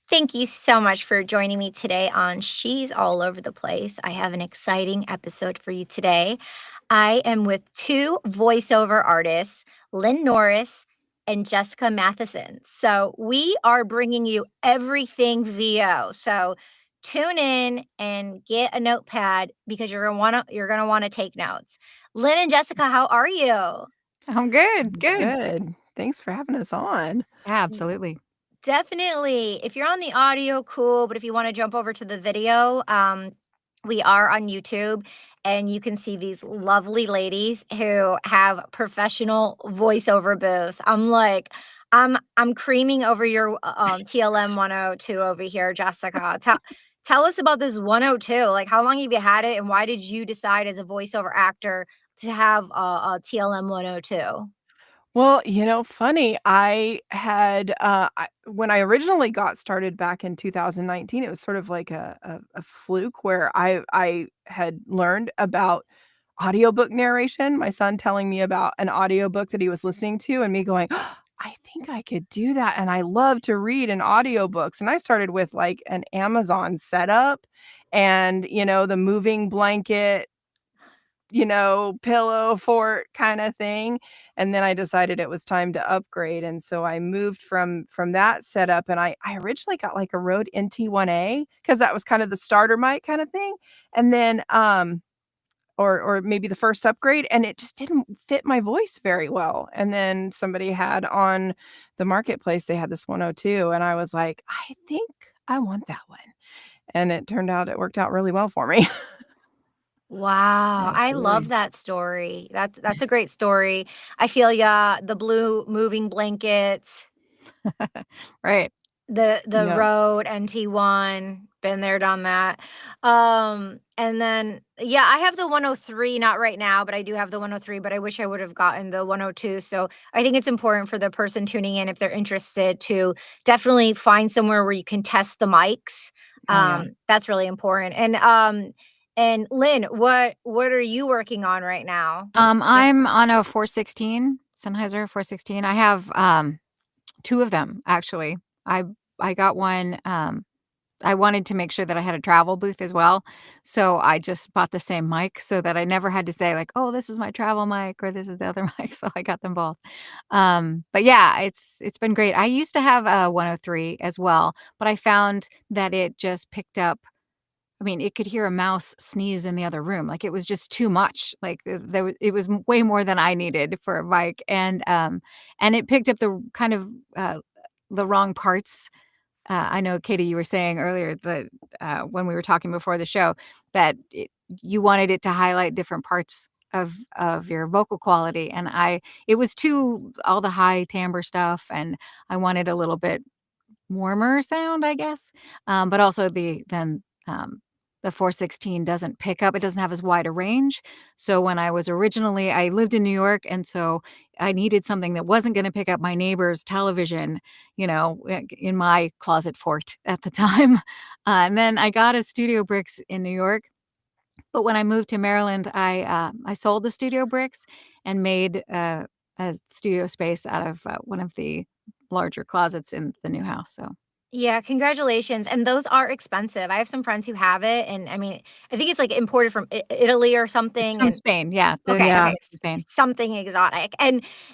Thank you so much for joining me today on She's All Over the Place. I have an exciting episode for you today. I am with two voiceover artists, Lynn Norris and Jessica Matheson. So we are bringing you everything VO. So tune in and get a notepad because you're gonna want to take notes. Lynn and Jessica, how are you? I'm good, good. Good. Thanks for having us on. Yeah, absolutely. Definitely. If you're on the audio, cool, but if you wanna jump over to the video, we are on YouTube, and you can see these lovely ladies who have professional voiceover booths. I'm creaming over your, TLM 102 over here, Jessica. Tell us about this 102, like, how long have you had it, and why did you decide as a voiceover actor to have a TLM 102? Well, funny, I had, when I originally got started back in 2019, it was sort of like a fluke where I had learned about audiobook narration, my son telling me about an audiobook that he was listening to and me going, I think I could do that, and I love to read in audiobooks, and I started with, like, an Amazon setup and, the moving blanket pillow fort kinda thing, and then I decided it was time to upgrade, and so I moved from that setup, and I originally got, like, a Rode NT1A because that was kind of the starter mic kinda thing, and then, or maybe the first upgrade, and it just didn't fit my voice very well, and then somebody had on the marketplace, they had this 102, and I was like, "I think I want that one," and it turned out it worked out really well for me. Wow, I love Absolutely. that story. That's a great story. I feel ya, the blue moving blankets, Right. the Yep. Rode NT1, been there, done that. And then yeah, I have the 103, not right now, but I do have the 103, but I wish I would have gotten the 102. So I think it's important for the person tuning in if they're interested to definitely find somewhere where you can test the mics. Oh, yeah. That's really important. And Lynn, what are you working on right now? Yeah. I'm on a 416, Sennheiser 416. I have, 2 of them, actually. I I got one, I wanted to make sure that I had a travel booth as well, so I just bought the same mic so that I never had to say, like, "Oh, this is my travel mic," or "This is the other mic," so I got them both. But yeah, it's been great. I used to have a 103 as well, but I found that it just picked up. I mean, it could hear a mouse sneeze in the other room, like, it was just too much, like, there was it was way more than I needed for a mic, and it picked up the wrong parts. I know, Katie, you were saying earlier that, when we were talking before the show, that you wanted it to highlight different parts of your vocal quality, and it was too all the high timbre stuff, and I wanted a little bit warmer sound, I guess. But also the 416 doesn't pick up, it doesn't have as wide a range. So when I lived in New York, and so I needed something that wasn't gonna pick up my neighbor's television, in my closet fort at the time. And then I got a Studio Bricks in New York, but when I moved to Maryland, I sold the Studio Bricks and made, a studio space out of, one of the larger closets in the new house, so Yeah, congratulations, and those are expensive. I have some friends who have it, and I mean, I think it's, like, imported from Italy or it's something, from and Spain, yeah, the okay, Yeah. made in Spain. something exotic,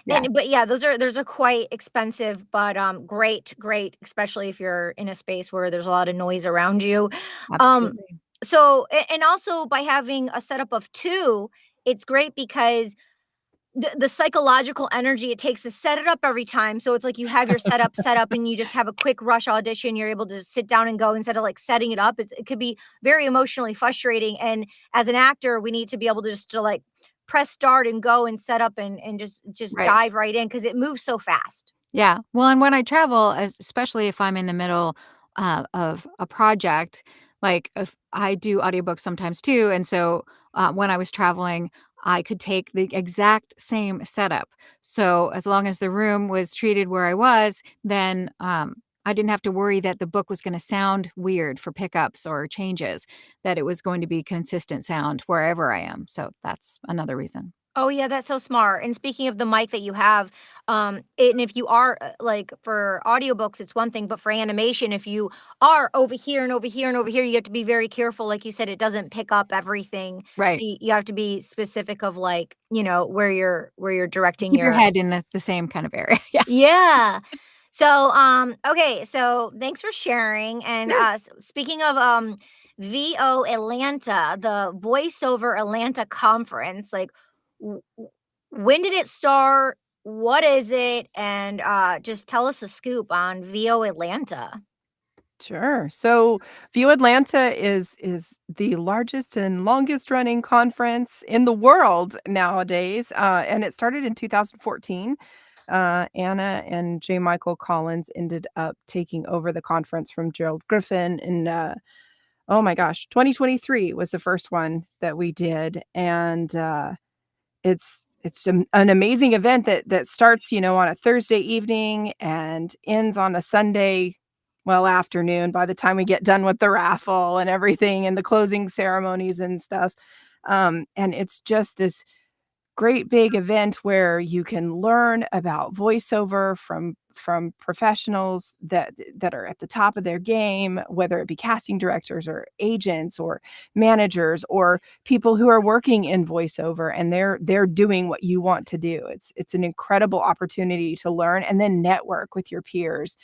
Yeah, but yeah, those are quite expensive, but, great, especially if you're in a space where there's a lot of noise around you. Um, absolutely. so and also by having a setup of 2, it's great because the psychological energy it takes to set it up every time, so it's like you have your setup set up and you just have a quick rush audition, you're able to sit down and go instead of, like, setting it up, it could be very emotionally frustrating, and as an actor, we need to be able to just to, like, press start and go and set up and just Right. dive right in because it moves so fast. Yeah. Well, and when I travel, especially if I'm in the middle, of a project, like, if I do audiobooks sometimes too, and so, when I was traveling, I could take the exact same setup. So, as long as the room was treated where I was, then, I didn't have to worry that the book was gonna sound weird for pickups or changes, that it was going to be consistent sound wherever I am, so that's another reason. Oh, yeah, that's so smart, and speaking of the mic that you have, and if you are, like, for audiobooks, it's one thing, but for animation, if you are over here and over here and over here, you have to be very careful, like you said, it doesn't pick up everything, so Right. you have to be specific of, like, where you're directing Keep your your. head in the same kind of area. Yes. Yeah. So, okay, so thanks for sharing. And Sure. speaking of VO Atlanta, the Voiceover Atlanta conference, like, when did it start? What is it? And just tell us a scoop on VO Atlanta. Sure. So, VO Atlanta is the largest and longest running conference in the world nowadays, and it started in 2014. Anna and J. Michael Collins ended up taking over the conference from Gerald Griffin in, oh my gosh, 2023 was the first one that we did, and it's an amazing event that starts, on a Thursday evening and ends on a Sunday, well, afternoon by the time we get done with the raffle and everything and the closing ceremonies and stuff. And it's just this great big event where you can learn about voiceover from professionals that are at the top of their game, whether it be casting directors or agents or managers or people who are working in voiceover and they're doing what you want to do. It's an incredible opportunity to learn and then network with your peers.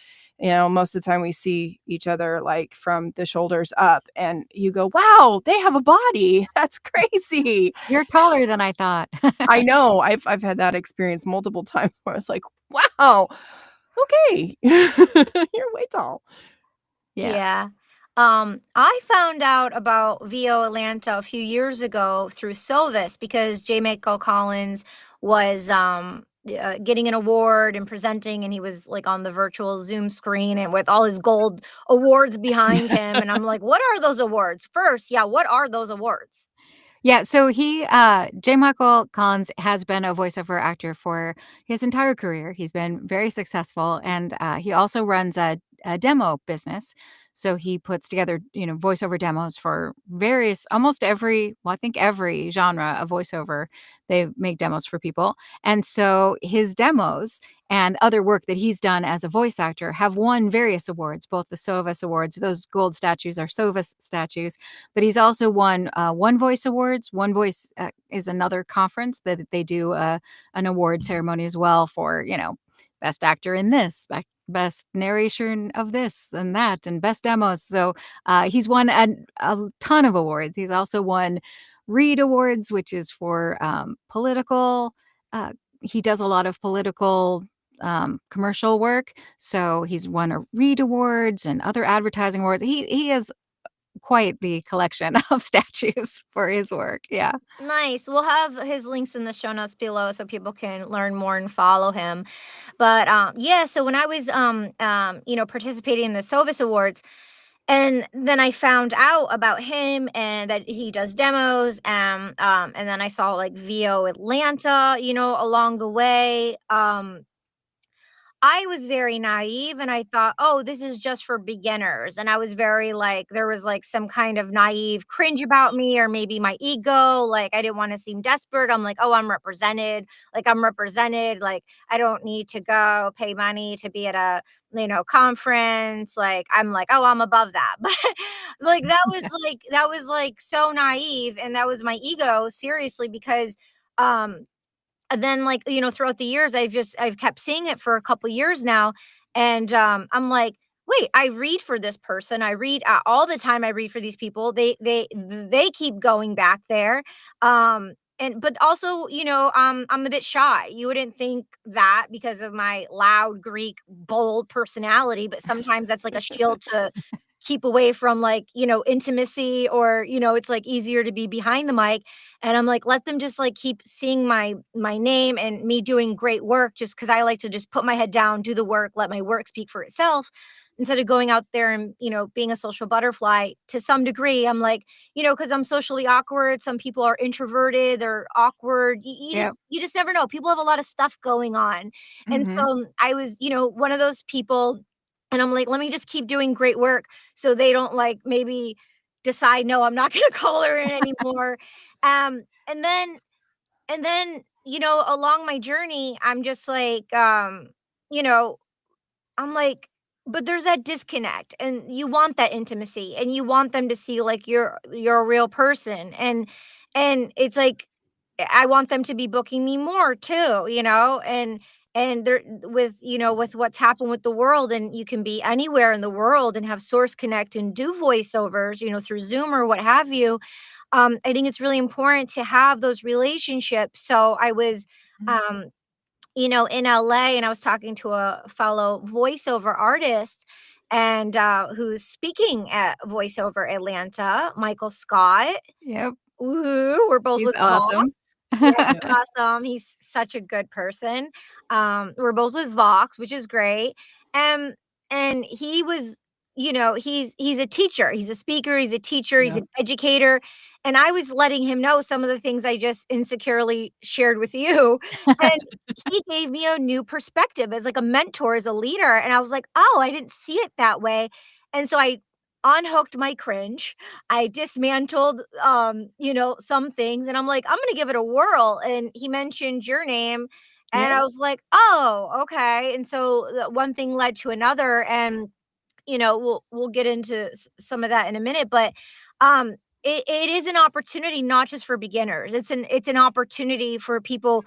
Most of the time we see each other like from the shoulders up and you go, "Wow, they have a body. That's crazy." You're taller than I thought. I know. I've had that experience multiple times where I was like, "Wow, okay. You're way tall." Yeah. Yeah. I found out about VO Atlanta a few years ago through Silvis because J. Michael Collins was getting an award and presenting, and he was like on the virtual Zoom screen and with all his gold awards behind him. And I'm like, what are those awards? First, yeah, what are those awards? Yeah, so J. Michael Collins has been a voiceover actor for his entire career. He's been very successful, and he also runs a demo business. So he puts together, voiceover demos for almost every, well, I think every genre of voiceover. They make demos for people, and so his demos and other work that he's done as a voice actor have won various awards, both the SOVAS awards. Those gold statues are SOVAS statues, but he's also won One Voice Awards. One Voice is another conference that they do an award ceremony as well for, best actor in this, best narration of this and that, and best demos. So he's won a ton of awards. He's also won Reed Awards, which is for political. He does a lot of political commercial work. So he's won a Reed Awards and other advertising awards. He has quite the collection of statues for his work, yeah. Nice. We'll have his links in the show notes below so people can learn more and follow him. But yeah, so when I was participating in the Sovis Awards, and then I found out about him and that he does demos, and then I saw like VO Atlanta, along the way. I was very naive and I thought, "Oh, this is just for beginners." And I was very like there was like some kind of naive cringe about me or maybe my ego, like I didn't want to seem desperate. I'm like, "Oh, I'm represented. Like I'm represented. Like I don't need to go pay money to be at a, conference." Like I'm like, "Oh, I'm above that." But like that was like so naive and that was my ego seriously because um and then like throughout the years I've kept seeing it for a couple years now, and I'm like, wait, I read for this person, I read all the time, I read for these people, they keep going back there. And but also, I'm a bit shy. You wouldn't think that because of my loud Greek bold personality, but sometimes that's like a shield to keep away from like intimacy, or it's like easier to be behind the mic. And I'm like, let them just like keep seeing my name and me doing great work, just because I like to just put my head down, do the work, let my work speak for itself, instead of going out there and being a social butterfly to some degree. I'm like, because I'm socially awkward, some people are introverted, they're awkward, you just Yep. you just never know, people have a lot of stuff going on. And Mhm. so I was one of those people, and I'm like, let me just keep doing great work so they don't like maybe decide, no, I'm not going to call her in anymore. And then along my journey, I'm just like, you know, I'm like, but there's that disconnect, and you want that intimacy, and you want them to see like you're a real person, and it's like I want them to be booking me more too, and there with with what's happened with the world, and you can be anywhere in the world and have source connect and do voiceovers, through Zoom or what have you. I think it's really important to have those relationships. So I was um in LA, and I was talking to a fellow voiceover artist and who's speaking at Voiceover Atlanta, Michael Scott. Yep. Woohoo, we're both He's with Vox. awesome. Yeah, Yeah. he's awesome. He's such a good person. We're both with Vox, which is great. Um, and he was, he's a teacher. He's a speaker. He's a teacher. He's Yeah. an educator. And I was letting him know some of the things I just insecurely shared with you. And he gave me a new perspective as like a mentor, as a leader. And I was like, oh, I didn't see it that way. And so I unhooked my cringe. I dismantled, some things, and I'm like, I'm gonna give it a whirl. And he mentioned your name, and Yeah. I was like, oh, okay. And so one thing led to another, and we'll get into some of that in a minute, but it is an opportunity not just for beginners. It's an opportunity for people.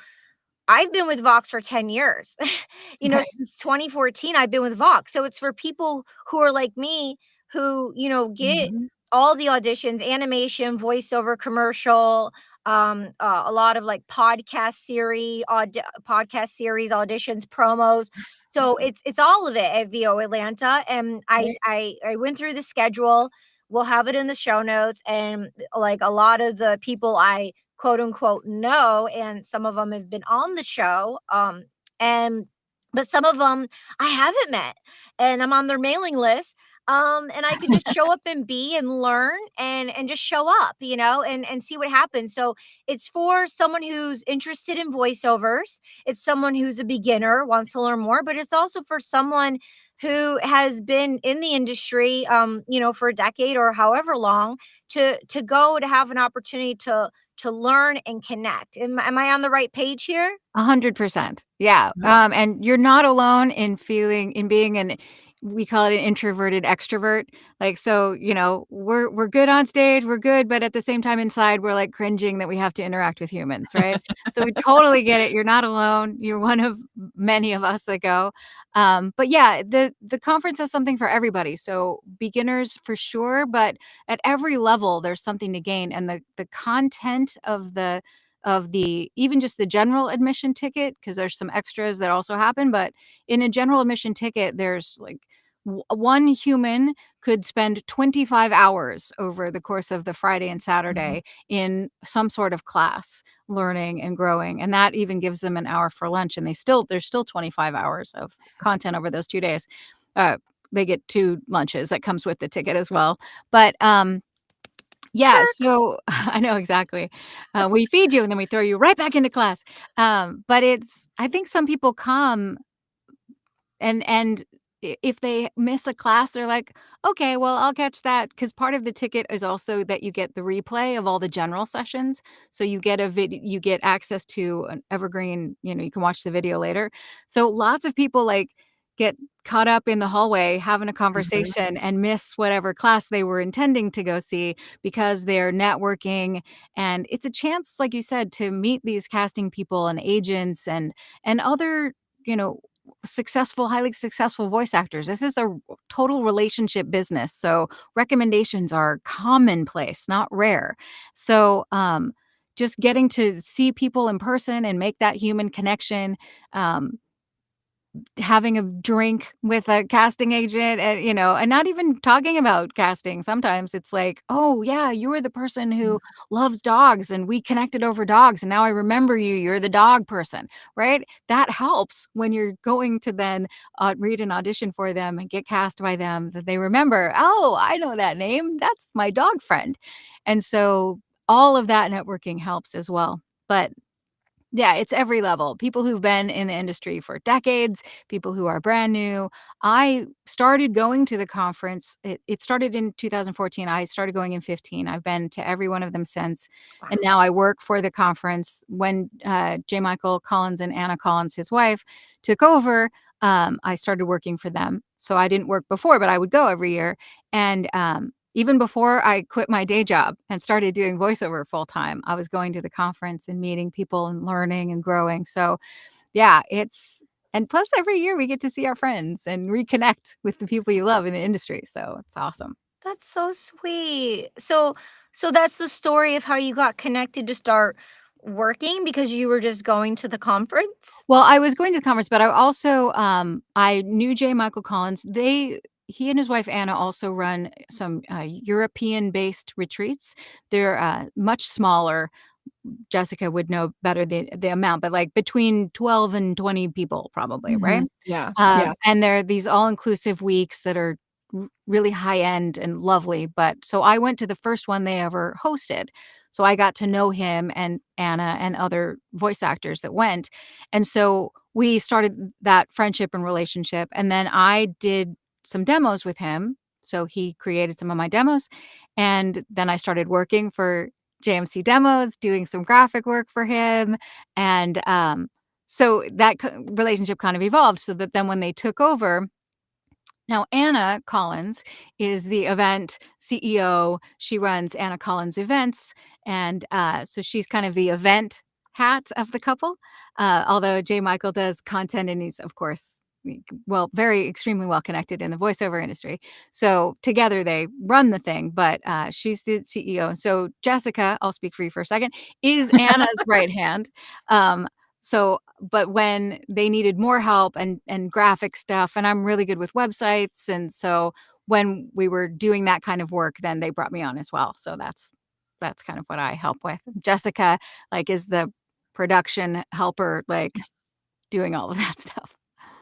I've been with Vox for 10 years. Right. Since 2014, I've been with Vox. So it's for people who are like me, who, get Mhm. all the auditions, animation, voiceover, commercial, a lot of like podcast series, auditions, promos. So it's all of it at VO Atlanta. And Right. I went through the schedule. We'll have it in the show notes. And like a lot of the people I quote unquote know, and some of them have been on the show, and but some of them I haven't met, and I'm on their mailing list, and I can just show up and be and learn and just show up, and see what happens. So it's for someone who's interested in voiceovers. It's someone who's a beginner, wants to learn more, but it's also for someone who has been in the industry, for a decade or however long, to go to have an opportunity to learn and connect. Am I on the right page here? 100%. Yeah. Yep. And you're not alone in being we call it an introverted extrovert. Like, so, we're good on stage, we're good, but at the same time inside, we're like cringing that we have to interact with humans, right? So we totally get it. You're not alone. You're one of many of us that go. But yeah, the conference has something for everybody. So beginners for sure, but at every level, there's something to gain. And the content of the even just the general admission ticket, because there's some extras that also happen, but in a general admission ticket there's like one human could spend 25 hours over the course of the Friday and Mhm. Saturday in some sort of class, learning and growing, and that even gives them an hour for lunch, and there's still 25 hours of content over those 2 days. uh, they get 2 lunches that comes with the ticket as well, but yeah, Perks. so I know exactly. We feed you and then we throw you right back into class. But I think some people come and if they miss a class, they're like, "Okay, well, I'll catch that." Because part of the ticket is also that you get the replay of all the general sessions. So you get access to an evergreen, you can watch the video later. So lots of people, like, get caught up in the hallway having a Mhm. conversation and miss whatever class they were intending to go see because they're networking, and it's a chance, like you said, to meet these casting people and agents and other, you know, highly successful voice actors. This is a total relationship business. So recommendations are commonplace, not rare. So just getting to see people in person and make that human connection, um, having a drink with a casting agent, and not even talking about casting. Sometimes it's like, "Oh, yeah, you were the person who loves dogs and we connected over dogs and now I remember you. You're the dog person." Right? That helps when you're going to then read an audition for them and get cast by them, that they remember, "Oh, I know that name. That's my dog friend." And so all of that networking helps as well. But Yeah, it's every level. People who've been in the industry for decades, people who are brand new. I started going to the conference. It started in 2014. I started going in 15. I've been to every one of them since. And Wow. now I work for the conference. When J. Michael Collins and Anna Collins, his wife, took over, I started working for them. So I didn't work before, but I would go every year. And even before I quit my day job and started doing voiceover full time, I was going to the conference and meeting people and learning and growing. So, yeah, and plus every year we get to see our friends and reconnect with the people you love in the industry. So, it's awesome. That's so sweet. So that's the story of how you got connected to start working because you were just going to the conference? Well, I was going to the conference, but I also I knew J. Michael Collins. He and his wife Anna also run some European-based retreats. They're much smaller. Jessica would know better the amount, but, like, between 12 and 20 people probably, right? Mhm. Yeah, yeah. And they're these all-inclusive weeks that are really high-end and lovely, but so I went to the first one they ever hosted. So I got to know him and Anna and other voice actors that went, and so we started that friendship and relationship, and then I did some demos with him, so he created some of my demos, and then I started working for JMC Demos, doing some graphic work for him, and, so that relationship kind of evolved so that then when they took over, now Anna Collins is the event CEO. She runs Anna Collins Events, and, so she's kind of the event hat of the couple, although J. Michael does content and he's, of course, well, very extremely well connected in the voiceover industry. So together they run the thing, but, she's the CEO. So Jessica, I'll speak for you for a second, is Anna's right hand. But when they needed more help and graphic stuff, and I'm really good with websites, and so when we were doing that kind of work, then they brought me on as well. So that's kind of what I help with. Jessica, like, is the production helper, like, doing all of that stuff.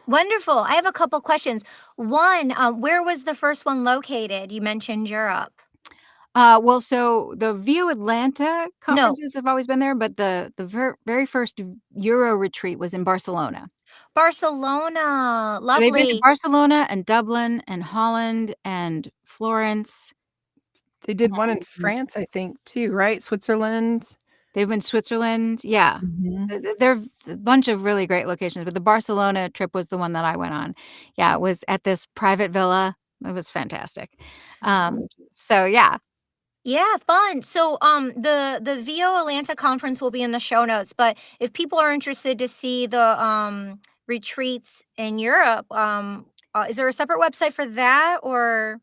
Wonderful. I have a couple questions. One, where was the first one located? You mentioned Europe. Well, so the VO Atlanta No, conferences have always been there, but the very first Euro retreat was in Barcelona. Barcelona. So they've been to Lovely. Barcelona and Dublin and Holland and Florence. They did one in And France, I think, too, right? Switzerland? they've been Switzerland, yeah. Mhm. There a bunch of really great locations, but the Barcelona trip was the one that I went on. Yeah, it was at this private villa. It was fantastic. It's gorgeous. So yeah. Yeah, fun. So, the VO Atlanta conference will be in the show notes, but if people are interested to see the retreats in Europe, is there a separate website for that or?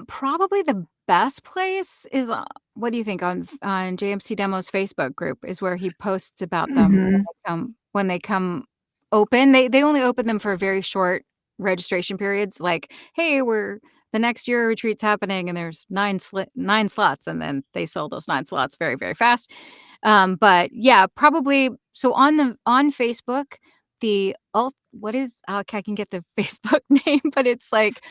Probably the best place is, what do you think, on JMC Demo's Facebook group is where he posts about them Mhm. when they come open. They only open them for very short registration periods, like, "Hey, we're the next year retreat's happening, and there's 9 slots," and then they sell those 9 slots very, very fast. But yeah, probably so on Facebook, the ult what is I can get the Facebook name, but it's like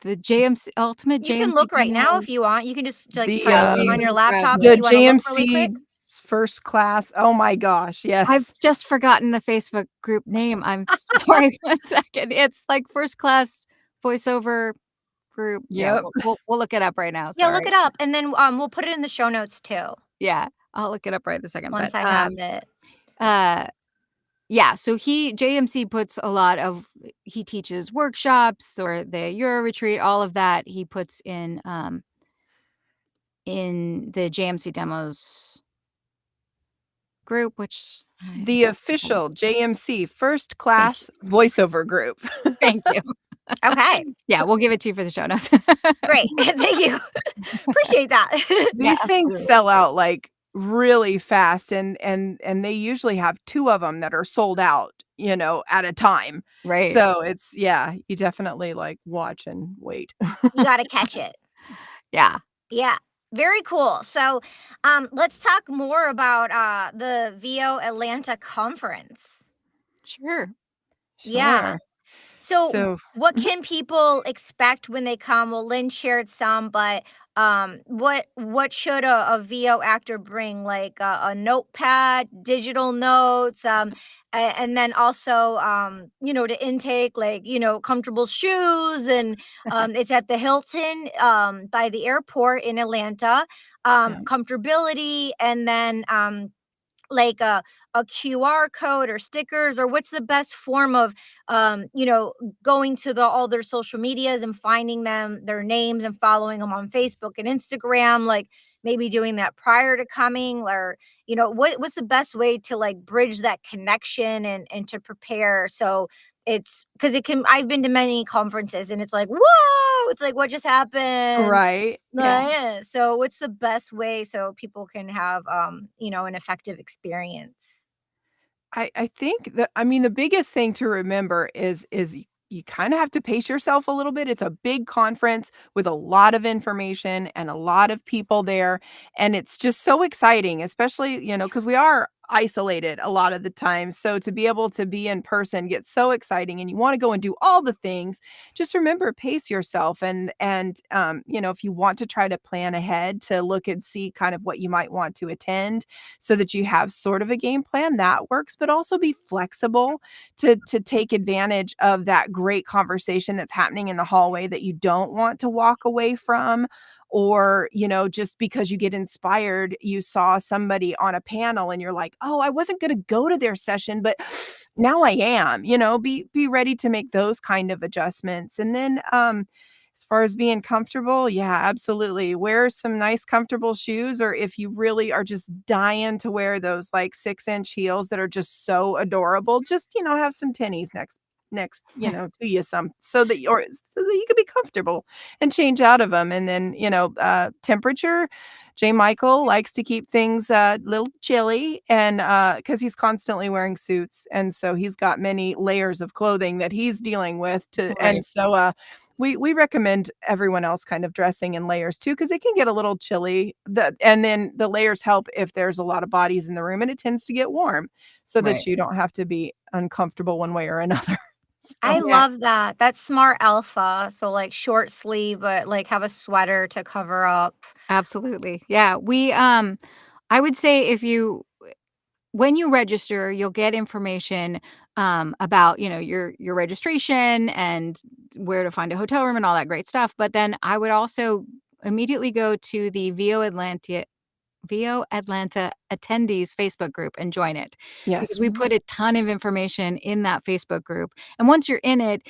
the JMC Ultimate You can JMC look right now Demo. if you want. You can just like The, type Let on your me grab laptop if the it. you want to look really quick. JMC first class, oh my gosh, I've yes. just forgotten the Facebook group name. I'm sorry. 1 second. It's like first class voiceover group. Yeah, Yep. we'll look it up right now. Yeah, look Sorry. it up, and then we'll put it in the show notes too Yeah, I'll look it up right this second. But once I have it. uh, yeah. So JMC puts a lot of he teaches workshops or the Euro retreat. All of that he puts in the JMC demos group, which I The official JMC first thank you. class voiceover group. Thank you. Okay, Yeah, we'll give it to you for the show notes. great. Thank you. Appreciate that. Yeah, These things absolutely. sell out, like, really fast, and they usually have 2 of them that are sold out, at a time. Right. So it's yeah, you definitely, like, watch and wait. You got to catch it. Yeah, Yeah, very cool. So, let's talk more about the VO Atlanta conference. sure. Yeah. Sure. So, So what mhm. can people expect when they come? Well, Lynn shared some, but what should a VO actor bring? Like a notepad, digital notes, and then also, to intake, like, comfortable shoes, and it's at the Hilton, by the airport in Atlanta. Yeah. Comfortability, and then like a QR code or stickers, or what's the best form of going to all their social medias and finding their names and following them on Facebook and Instagram, like maybe doing that prior to coming, or what's the best way to like bridge that connection and to prepare, so it's because it can I've been to many conferences and it's like, whoa, it's like, what just happened? Right. Yeah. Yeah. So what's the best way so people can have, an effective experience? I think that, I mean, the biggest thing to remember is you kinda have to pace yourself a little bit. It's a big conference with a lot of information and a lot of people there, and it's just so exciting, especially, because we are isolated a lot of the time, so to be able to be in person gets so exciting, and you wanna go and do all the things. Just remember, pace yourself, and if you want to try to plan ahead to look and see kind of what you might want to attend, so that you have sort of a game plan, that works, but also be flexible to take advantage of that great conversation that's happening in the hallway that you don't want to walk away from, or, just because you get inspired, you saw somebody on a panel and you're like, "Oh, I wasn't gonna go to their session, but now I am." Be ready to make those kind of adjustments. And then, as far as being comfortable, yeah, absolutely. Wear some nice comfortable shoes, or if you really are just dying to wear those, like, 6-inch heels that are just so adorable, just, have some tennies to you, so that you can be comfortable and change out of them. And then, temperature, J. Michael likes to keep things a little chilly, and because he's constantly wearing suits, and so he's got many layers of clothing that he's dealing with to Right. and so, we recommend everyone else kind of dressing in layers too, because it can get a little chilly. And then the layers help if there's a lot of bodies in the room, and it tends to get warm, so that Right. you don't have to be uncomfortable one way or another. I So Yeah, love that. That's smart alpha. So like short sleeve, but like have a sweater to cover up. absolutely. Yeah, I would say if you when you register, you'll get information, about, your registration and where to find a hotel room and all that great stuff, but then I would also immediately go to the VO Atlanta attendees Facebook group and join it, because yes. we put a ton of information in that Facebook group, and once you're in it,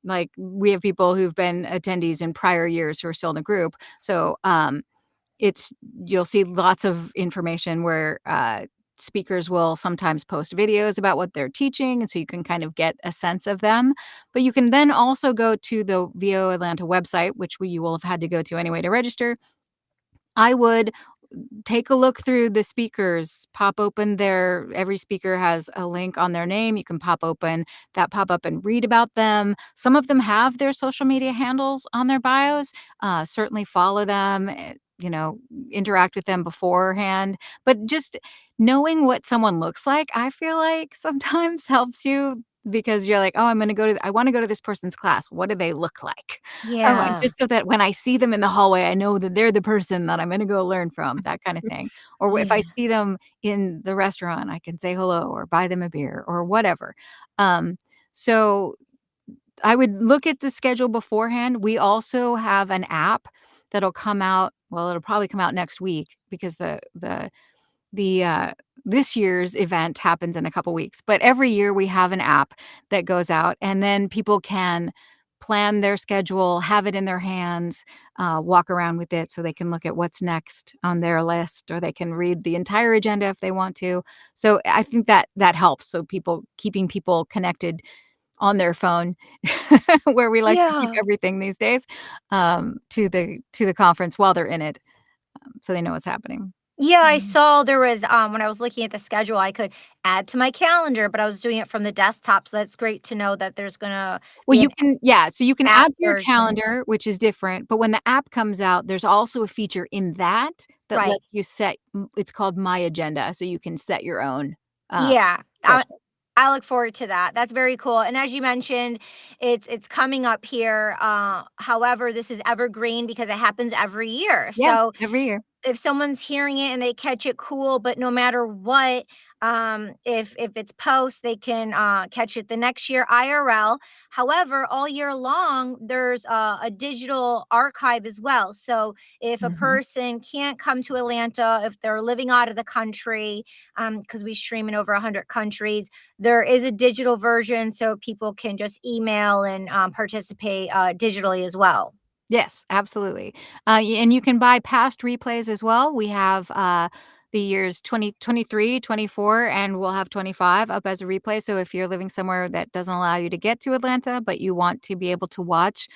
like, we have people who've been attendees in prior years who are still in the group, so, it's you'll see lots of information where, speakers will sometimes post videos about what they're teaching, and so you can kind of get a sense of them, but you can then also go to the VO Atlanta website, which you will have had to go to anyway to register. I would take a look through the speakers, pop open their every speaker has a link on their name. You can pop open that pop up and read about them. Some of them have their social media handles on their bios. Certainly follow them, interact with them beforehand. But just knowing what someone looks like, I feel like sometimes helps you, because you're like, oh, I want to go to this person's class. What do they look like? Yeah. Just so that when I see them in the hallway, I know that they're the person that I'm gonna go learn from, that kinda thing. Or if I Yeah. see them in the restaurant, I can say hello or buy them a beer or whatever. Um, so I would look at the schedule beforehand. We also have an app that'll come out, well, it'll probably come out next week, because the this year's event happens in a couple weeks, but every year we have an app that goes out, and then people can plan their schedule, have it in their hands, walk around with it so they can look at what's next on their list, or they can read the entire agenda if they want to. So I think that helps. So keeping people connected on their phone, where we like to keep Yeah. everything these days, to the conference while they're in it, so they know what's happening. Yeah, I Mhm. saw there was, when I was looking at the schedule, I could add to my calendar, but I was doing it from the desktop, so that's great to know that there's gonna Well, be an so you can app add to your version. calendar, which is different, but when the app comes out, there's also a feature in that Right. lets you it's called My Agenda, so you can set your own, Yeah. schedule. I look forward to that. That's very cool. And as you mentioned, it's coming up here. However, this is evergreen because it happens every year. Yeah, So every year. if someone's hearing it and they catch it, cool, but no matter what, if it's post, they can catch it the next year IRL. However, all year long there's a digital archive as well. So if a Mhm. person can't come to Atlanta, if they're living out of the country, because we stream in over 100 countries, there is a digital version so people can just email and participate digitally as well. Yes, absolutely. And you can buy past replays as well. We have the years 2023, 24, and we'll have 25 up as a replay. So if you're living somewhere that doesn't allow you to get to Atlanta, but you want to be able to watch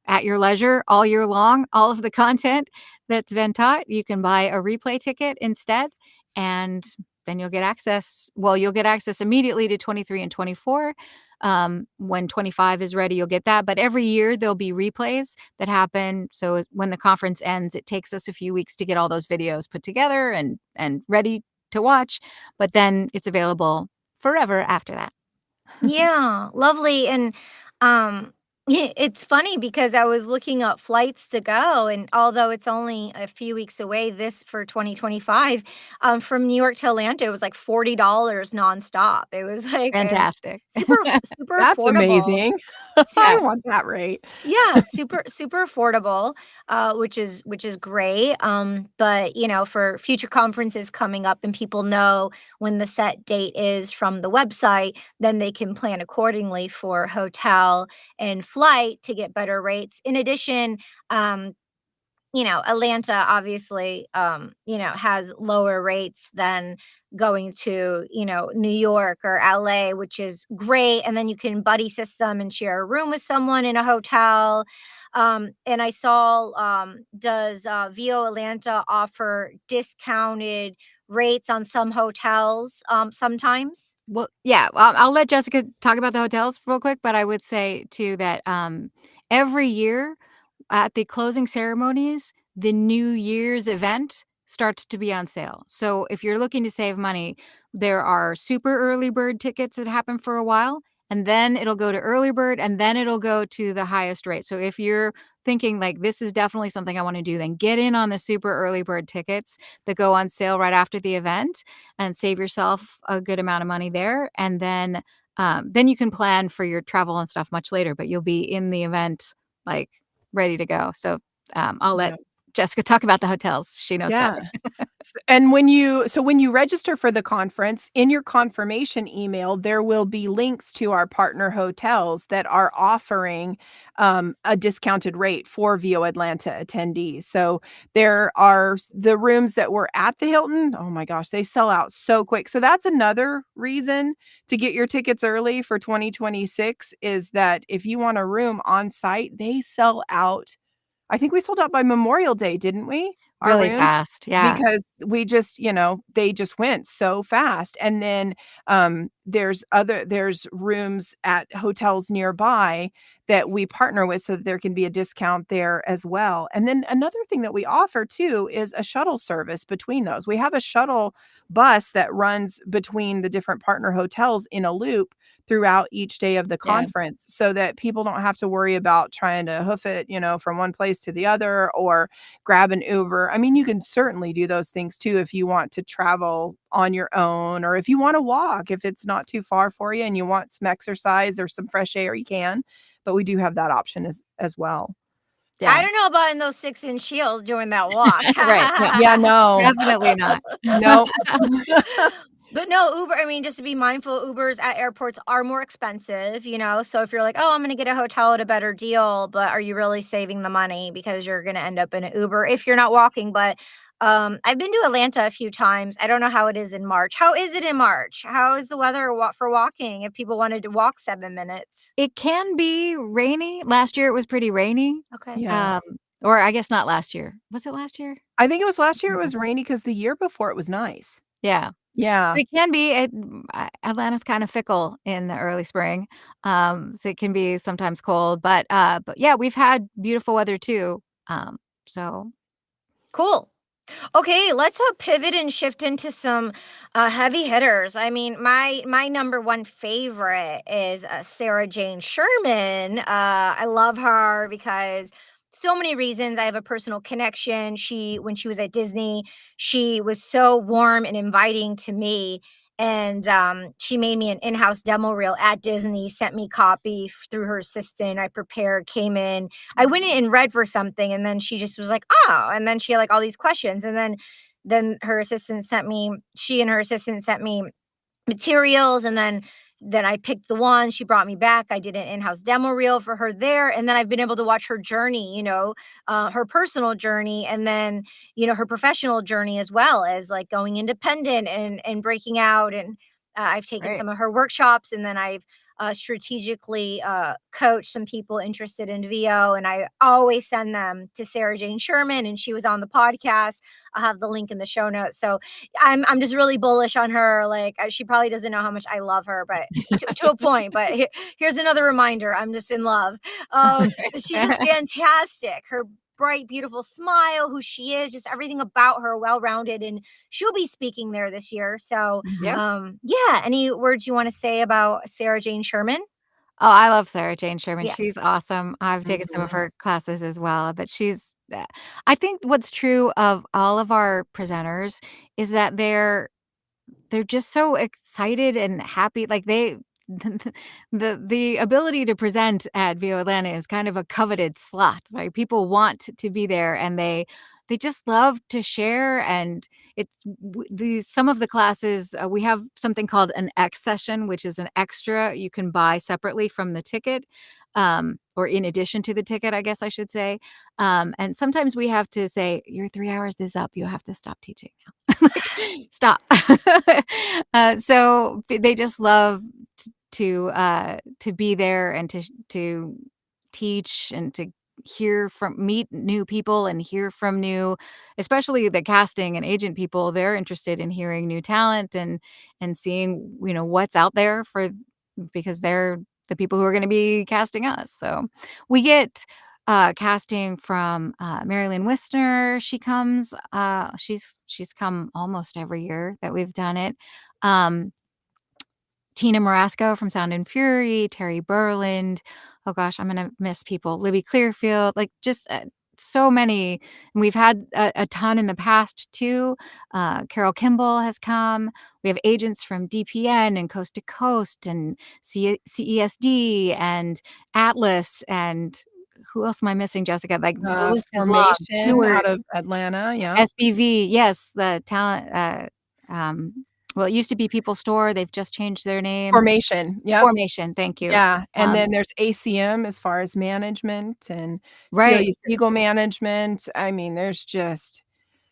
at your leisure all year long, all of the content that's been taught, you can buy a replay ticket instead. And then you'll get access. Well, you'll get access immediately to 23 and 24. When 25 is ready, you'll get that. But every year there'll be replays that happen. So when the conference ends, it takes us a few weeks to get all those videos put together and ready to watch. But then it's available forever after that. Yeah, lovely. And it's funny because I was looking up flights to go, and although it's only a few weeks away, this for 2025, from New York to Atlanta, it was like $40 nonstop. It was like Fantastic. super That's affordable. amazing. I Yeah. want that rate. Yeah, super affordable, which is great. But for future conferences coming up and people know when the set date is from the website, then they can plan accordingly for hotel and flight to get better rates. In addition, um, Atlanta obviously, has lower rates than going to, New York or LA, which is great. And then you can buddy system and share a room with someone in a hotel. And I saw, does VO Atlanta offer discounted rates on some hotels sometimes? Well, yeah, I'll let Jessica talk about the hotels real quick, but I would say too that every year at the closing ceremonies, the New Year's event starts to be on sale. So if you're looking to save money, there are super early bird tickets that happen for a while, and then it'll go to early bird, and then it'll go to the highest rate. So if you're thinking like this is definitely something I want to do, then get in on the super early bird tickets that go on sale right after the event and save yourself a good amount of money there. And then you can plan for your travel and stuff much later, but you'll be in the event like ready to go. So I'll let Yeah. Jessica talk about the hotels. She knows Yeah. better. And when you register for the conference, in your confirmation email, there will be links to our partner hotels that are offering a discounted rate for VO Atlanta attendees. So there are the rooms that were at the Hilton. Oh my gosh, they sell out so quick. So that's another reason to get your tickets early for 2026 is that if you want a room on site, they sell out. I think we sold out by Memorial Day, didn't we? Our Really rooms? fast. Yeah. Because we just, they just went so fast. And then, there's rooms at hotels nearby that we partner with so that there can be a discount there as well. And then another thing that we offer too is a shuttle service between those. We have a shuttle bus that runs between the different partner hotels in a loop throughout each day of the Yeah. conference so that people don't have to worry about trying to hoof it, from one place to the other or grab an Uber. I mean, you can certainly do those things too if you want to travel on your own or if you want to walk, if it's not too far for you and you want some exercise or some fresh air, you can. But we do have that option as well. I Yeah. don't know about in those 6-inch heels doing that walk. Right. No, Yeah, no. definitely not. Nope. But no, Uber, I mean, just to be mindful, Ubers at airports are more expensive, so if you're like, "Oh, I'm gonna get a hotel at a better deal," but are you really saving the money because you're gonna end up in an Uber if you're not walking, but, I've been to Atlanta a few times. I don't know how it is in March. How is it in March? How is the weather for walking if people wanted to walk 7 minutes? It can be rainy. Last year it was pretty rainy. Okay. Yeah. Um, or I guess not last year. Was it last year? I think it was last year it Mhm. was rainy because the year before it was nice. Yeah. Yeah. It can be. Atlanta's kind of fickle in the early spring, so it can be sometimes cold. But yeah, we've had beautiful weather too. So Cool. Okay, let's pivot and shift into some heavy hitters. I mean, my number one favorite is Sarah Jane Sherman. I love her because so many reasons. I have a personal connection. When she was at Disney, she was so warm and inviting to me. And she made me an in-house demo reel at Disney, sent me copy through her assistant. I prepared, came in, I went in and read for something, and then she just was like, "Oh," and then she had, like, all these questions, and then her assistant sent me she and her assistant sent me materials, and then I picked the one, she brought me back, I did an in-house demo reel for her there, and then I've been able to watch her journey, her personal journey, and then, her professional journey as well as, like, going independent and breaking out, and, I've taken Right. some of her workshops, and then I've, strategically, coached some people interested in VO, and I always send them to Sarah Jane Sherman, and she was on the podcast. I'll have the link in the show notes, so I'm just really bullish on her. Like she probably doesn't know how much I love her, but to a point. But here's another reminder: I'm just in love. But she's just fantastic. Her bright, beautiful smile, who she is, just everything about her, well rounded, and she'll be speaking there this year. So, Yep. yeah. Any words you want to say about Sarah Jane Sherman? Oh, I love Sarah Jane Sherman. Yeah. She's awesome. I've taken some of Mhm. her classes as well, but I think what's true of all of our presenters is that they're just so excited and happy, like, they the ability to present at VO Atlanta is kind of a coveted slot, right? People want to be there, and they just love to share, and it's these some of the classes, we have something called an X session, which is an extra you can buy separately from the ticket, or in addition to the ticket, I guess I should say, and sometimes we have to say, "Your 3 hours is up, you have to stop teaching now." Like, stop. So they just love to be there and to teach and to meet new people and hear from new, especially the casting and agent people. They're interested in hearing new talent and seeing, what's out there because they're the people who are going to be casting us. So we get casting from Marilyn Wisner. She comes. She's come almost every year that we've done it. Um, Tina Marasco from Sound and Fury, Terry Burland. Oh gosh, I'm gonna miss people. Libby Clearfield, like just so many. And we've had a ton in the past too. Carol Kimball has come. We have agents from DPN and Coast to Coast and CESD and Atlas and who else am I missing, Jessica? Like the list is long. Formation Stewart, out of Atlanta, yeah. SBV, yes, the talent. Well, it used to be People Store. They've just changed their name. Formation, yep. Formation, thank you. Yeah, and Um, then there's ACM as far as management and right. Celia Siegel management. I mean, there's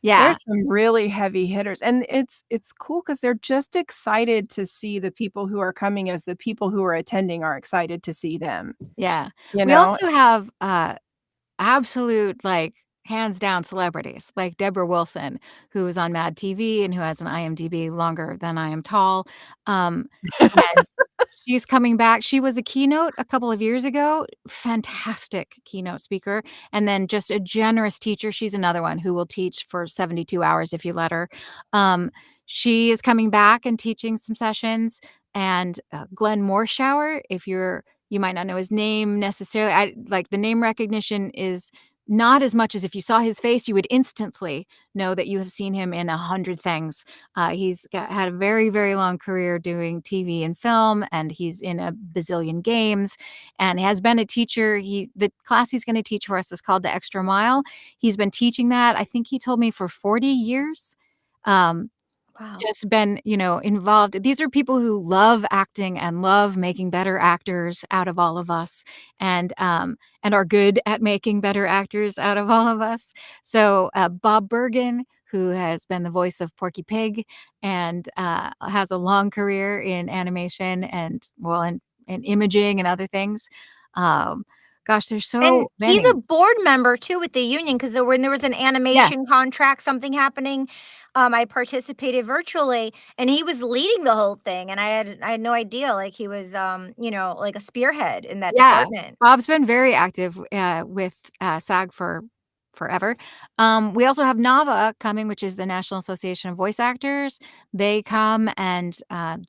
Yeah, some really heavy hitters, and it's cool because 'cause they're just excited to see the people who are coming as the people who are attending are excited to see them, yeah. you We know? also have, absolute, like, hands down celebrities, like Deborah Wilson, who is on Mad TV and who has an IMDb longer than I am tall, and she's coming back. She was a keynote a couple of years ago, fantastic keynote speaker, and then just a generous teacher. She's another one who will teach for 72 hours if you let her. Um, she is coming back and teaching some sessions, and, Glenn Morshower, if you might not know his name necessarily. The name recognition is not as much as if you saw his face, you would instantly know that you have seen him in 100 things. Had a very, very long career doing TV and film, and he's in a bazillion games and has been a teacher. The class he's going to teach for us is called The Extra Mile. He's been teaching that, I think he told me, for 40 years. Um, Wow. just been, involved. These are people who love acting and love making better actors out of all of us, and are good at making better actors out of all of us. So, Bob Bergen, who has been the voice of Porky Pig and, has a long career in animation and, well, and imaging and other things. Um, Gosh, there's And so he's many. a board member too with the union because when there was an Yes. animation contract, something happening, I participated virtually, and he was leading the whole thing, and I had no idea, like he was, like a spearhead in that Yeah. department. Bob's been very active, with, SAG for forever. We also have NAVA coming, which is the National Association of Voice Actors. They come and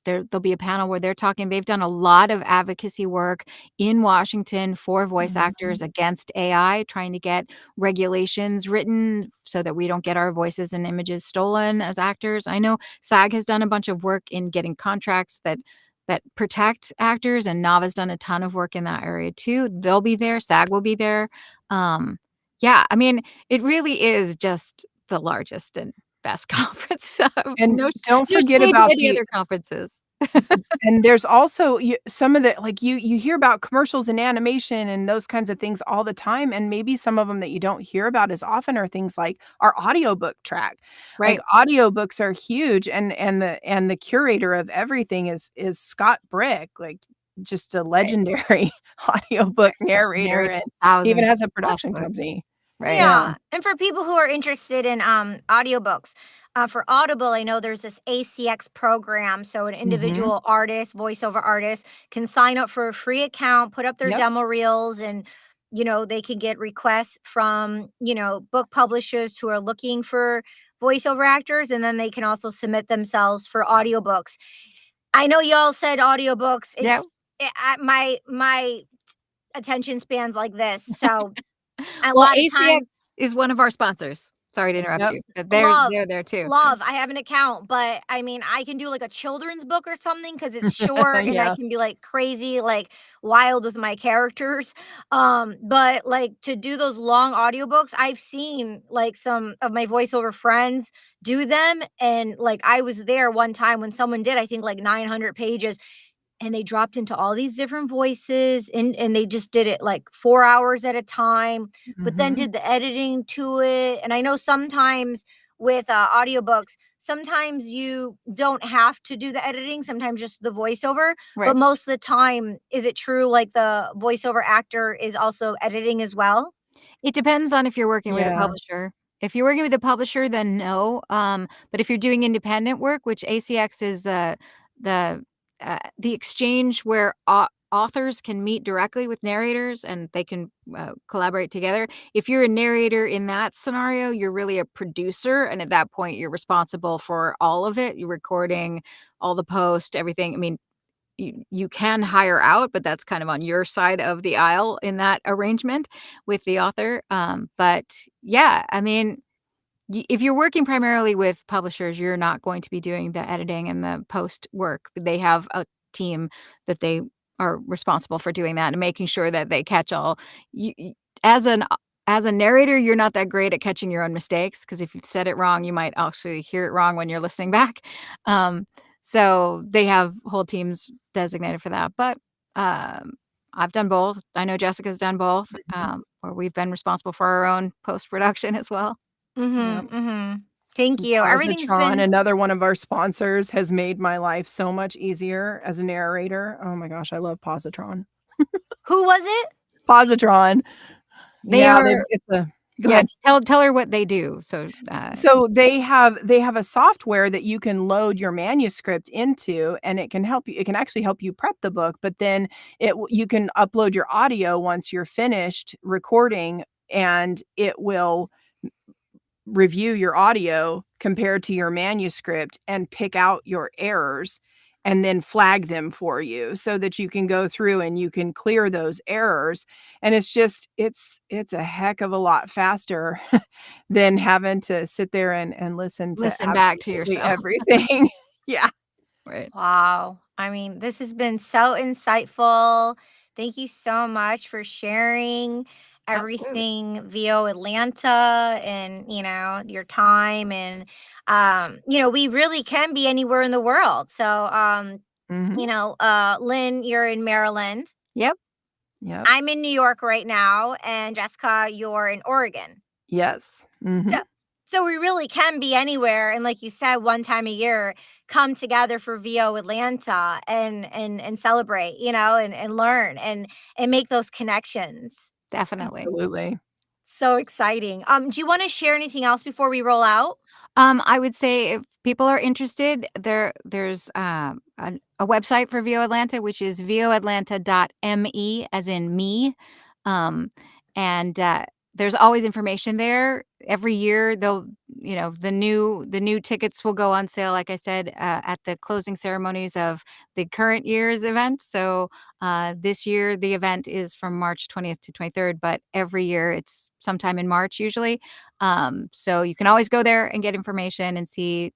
there'll be a panel where they're talking. They've done a lot of advocacy work in Washington for voice actors Mhm. against AI, trying to get regulations written so that we don't get our voices and images stolen as actors. I know SAG has done a bunch of work in getting contracts that protect actors, and NAVA's done a ton of work in that area too. They'll be there. SAG will be there. Yeah, I mean, it really is just the largest and best conference. And don't No forget shade to about any the other conferences. and there's also some of the like you hear about commercials and animation and those kinds of things all the time, and maybe some of them that you don't hear about as often are things like our audiobook track. Like, Right. audiobooks are huge, and the curator of everything is Scott Brick, like, just a Right, legendary audiobook right. He's narrator, narrated and he even thousands has a plus production books. company. Right. Yeah. Yeah, and for people who are interested in, audiobooks, for Audible, I know there's this ACX program, so an Mhm. individual artist, voiceover artist, can sign up for a free account, put up their Yep. demo reels, and, they can get requests from, book publishers who are looking for voiceover actors, and then they can also submit themselves for audiobooks. I know y'all said audiobooks, Yeah. my attention spans like this, so a Well, lot of times ACX is one of our sponsors. Sorry to interrupt Yep. you, but they're love, they're there too, so love. I have an account, but I mean, I can do like a children's book or something because it's short and I Yeah. can be like crazy, like wild with my characters. But like to do those long audiobooks, I've seen like some of my voiceover friends do them. And like I was there one time when someone did, I think like 900 pages and they dropped into all these different voices and they just did it like 4 hours at a time, but then Mhm. did the editing to it. And I know sometimes with audiobooks, sometimes you don't have to do the editing, sometimes just the voiceover, right. but most of the time, is it true like the voiceover actor is also editing as well? It depends on if you're working with a Yeah. publisher. If you're working with a publisher, then no, but if you're doing independent work, which ACX is, the, the exchange where authors can meet directly with narrators and they can, collaborate together. If you're a narrator in that scenario, you're really a producer, and at that point, you're responsible for all of it. You're recording, all the post, everything. I mean, you can hire out, but that's kind of on your side of the aisle in that arrangement with the author. But yeah, I mean, if you're working primarily with publishers, you're not going to be doing the editing and the post work. They have a team that they are responsible for doing that and making sure that they catch all. As an as a narrator, you're not that great at catching your own mistakes because if you've said it wrong, you might actually hear it wrong when you're listening back. Um, so they have whole teams designated for that. But um, I've done both. I know Jessica's done both, Mhm. where we've been responsible for our own post production as well. Yep. Mhm, mhm. Thank you. Everything's Positron, been another one of our sponsors, has made my life so much easier as a narrator. Oh my gosh, I love Positron. who was it? Positron. They Yeah, they've are it's a go yeah, ahead. tell her what they do. So, So they have a software that you can load your manuscript into, and it can actually help you prep the book, but then you can upload your audio once you're finished recording, and it will review your audio compared to your manuscript and pick out your errors and then flag them for you so that you can go through and you can clear those errors, and it's a heck of a lot faster than having to sit there and listen to listen back to absolutely yourself. everything. Yeah. Right. Wow. I mean, this has been so insightful. Thank you so much for sharing Absolutely. everything VO Atlanta and, your time and we really can be anywhere in the world. So, Mhm. Lynn, you're in Maryland. Yep. Yep. I'm in New York right now and Jessica, you're in Oregon. Yes. So Mhm. so we really can be anywhere, and like you said, one time a year, come together for VO Atlanta and celebrate, and learn and make those connections. Definitely. Absolutely. So exciting. Do you wanna share anything else before we roll out? I would say if people are interested, there's a website for VO Atlanta, which is voatlanta.me, as in me. Um, and there's always information there. Every year, they'll the new tickets will go on sale, like I said, at the closing ceremonies of the current year's event. So, this year, the event is from March 20th to 23rd, but every year it's sometime in March usually. So you can always go there and get information and see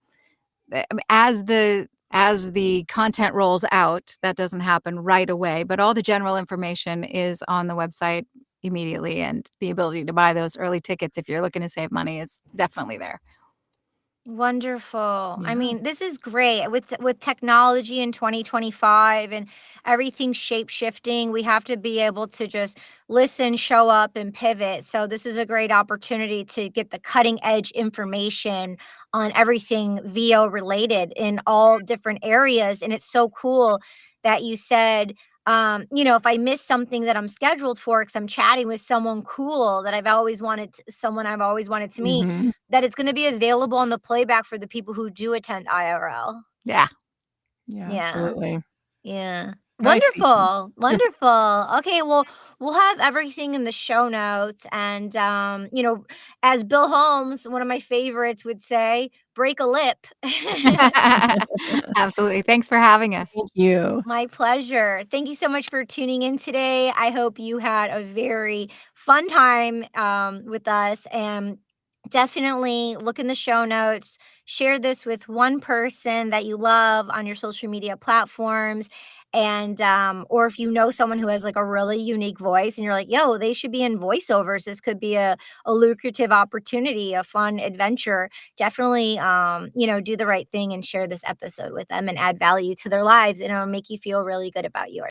as the content rolls out. That doesn't happen right away, but all the general information is on the website immediately, and the ability to buy those early tickets if you're looking to save money is definitely there. Wonderful. I Yeah. mean, this is great with technology in 2025 and everything shape shifting. We have to be able to just listen, show up, and pivot. So this is a great opportunity to get the cutting edge information on everything VO related in all different areas. And it's so cool that you said, if I miss something that I'm scheduled for because I'm chatting with someone cool that someone I've always wanted to meet, Mhm. that it's gonna be available on the playback for the people who do attend IRL. Yeah. Yeah, Yeah, absolutely. yeah. Nice people. Wonderful, wonderful. Okay, well, we'll have everything in the show notes and, as Bill Holmes, one of my favorites, would say, "Break a lip." Absolutely. Thanks for having us. Thank you. My pleasure. Thank you so much for tuning in today. I hope you had a very fun time with us and definitely look in the show notes. Share this with one person that you love on your social media platforms. And, or if you know someone who has like a really unique voice and you're like, yo, they should be in voiceovers. This could be a lucrative opportunity, a fun adventure. Definitely do the right thing and share this episode with them and add value to their lives, and it'll make you feel really good about yours.